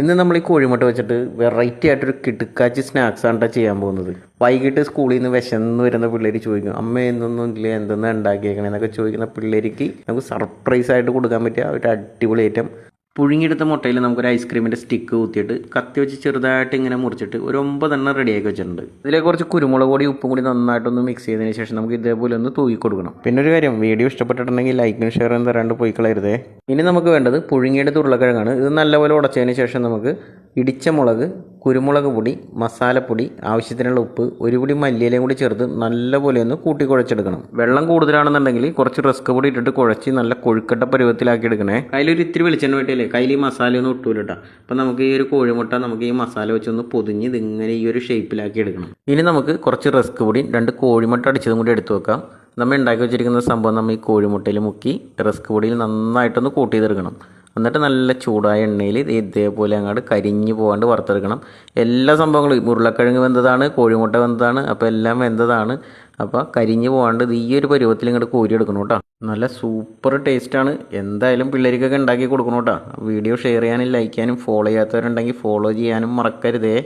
ഇന്ന് നമ്മൾ ഈ കോഴിമുട്ട വെച്ചിട്ട് വെറൈറ്റി ആയിട്ടൊരു കിടുക്കാച്ചി സ്നാക്സാണ് ട്ടോ ചെയ്യാൻ പോകുന്നത്. വൈകിട്ട് സ്കൂളിൽ നിന്ന് വിശന്ന് വരുന്ന പിള്ളേർ ചോദിക്കും, അമ്മ എന്നൊന്നും ഇല്ല എന്തെന്നാ ഉണ്ടാക്കിയേക്കണേന്നൊക്കെ ചോദിക്കുന്ന പിള്ളേർക്ക് നമുക്ക് സർപ്രൈസ് ആയിട്ട് കൊടുക്കാൻ പറ്റിയ ഒരു അടിപൊളി ഐറ്റം. പുഴുങ്ങിയെടുത്ത മുട്ടയിൽ നമുക്കൊരു ഐസ്ക്രീമിൻ്റെ സ്റ്റിക്ക് കുത്തിയിട്ട് കത്തി വെച്ച് ചെറുതായിട്ട് ഇങ്ങനെ മുറിച്ചിട്ട് ഒരു 9 എണ്ണം റെഡിയാക്കി വെച്ചിട്ടുണ്ട്. ഇതിലേക്ക് കുറച്ച് കുരുമുളക് പൊടി ഉപ്പും കൂടി നന്നായിട്ടൊന്ന് മിക്സ് ചെയ്തതിന് ശേഷം നമുക്ക് ഇതേപോലെ ഒന്ന് തൂക്കി കൊടുക്കണം. പിന്നെ ഒരു കാര്യം, വീഡിയോ ഇഷ്ടപ്പെട്ടിട്ടുണ്ടെങ്കിൽ ലൈക്കും ഷെയറും തരാണ്ട് പോയി കളയരുതേ. ഇനി നമുക്ക് വേണ്ടത് പുഴുങ്ങിയെടുത്ത ഉരുളക്കിഴങ്ങാണ്. ഇത് നല്ലപോലെ ഉടച്ചതിന് ശേഷം നമുക്ക് ഇടിച്ച മുളക്, കുരുമുളക് പൊടി, മസാലപ്പൊടി, ആവശ്യത്തിനുള്ള ഉപ്പ്, ഒരു പിടി മല്ലിയിലയും കൂടി ചേർത്ത് നല്ലപോലെ ഒന്ന് കൂട്ടി കുഴച്ചെടുക്കണം. വെള്ളം കൂടുതലാണെന്നുണ്ടെങ്കിൽ കുറച്ച് റസ്ക് പൊടി ഇട്ടിട്ട് കുഴച്ച് നല്ല കൊഴുക്കട്ട പരുവത്തിലാക്കി എടുക്കണേ. അതിലൊരു ഇത്തിരി വെളിച്ചെണ്ണ വേണ്ടിയല്ലേ, കയ്യിൽ ഈ മസാല ഒന്നും ഇട്ടൂലട്ടാ. അപ്പം നമുക്ക് ഈ ഒരു കോഴിമുട്ട നമുക്ക് ഈ മസാല വെച്ചൊന്ന് പൊതിഞ്ഞ് ഇതിങ്ങനെ ഈ ഒരു ഷേപ്പിലാക്കി എടുക്കണം. ഇനി നമുക്ക് കുറച്ച് റസ്ക് പൊടി 2 കോഴിമുട്ട അടിച്ചതും കൂടി എടുത്തു വെക്കാം. നമ്മൾ ഉണ്ടാക്കി വെച്ചിരിക്കുന്ന സംഭവം നമ്മൾ ഈ കോഴിമുട്ടയിൽ മുക്കി റസ്ക് പൊടിയിൽ നന്നായിട്ടൊന്ന് കൂട്ടി ചെയ്തെടുക്കണം. എന്നിട്ട് നല്ല ചൂടായ എണ്ണയിൽ ഇതേപോലെ അങ്ങോട്ട് കരിഞ്ഞ് പോകാണ്ട് വറുത്തെടുക്കണം. എല്ലാ സംഭവങ്ങളും ഉരുളക്കിഴങ്ങ് വെന്തതാണ്, കോഴിമുട്ട വെന്തതാണ്, അപ്പോൾ എല്ലാം വെന്തതാണ്. അപ്പോൾ കരിഞ്ഞ് പോകാണ്ട് ഈ ഒരു പരുവത്തിൽ ഇങ്ങോട്ട് കോരിയെടുക്കണം കേട്ടോ. നല്ല സൂപ്പർ ടേസ്റ്റാണ്. എന്തായാലും പിള്ളേർക്കൊക്കെ ഉണ്ടാക്കി കൊടുക്കണം കേട്ടോ. വീഡിയോ ഷെയർ ചെയ്യാനും ലൈക്ക് ചെയ്യാനും ഫോളോ ചെയ്യാത്തവരുണ്ടെങ്കിൽ ഫോളോ ചെയ്യാനും മറക്കരുതേ.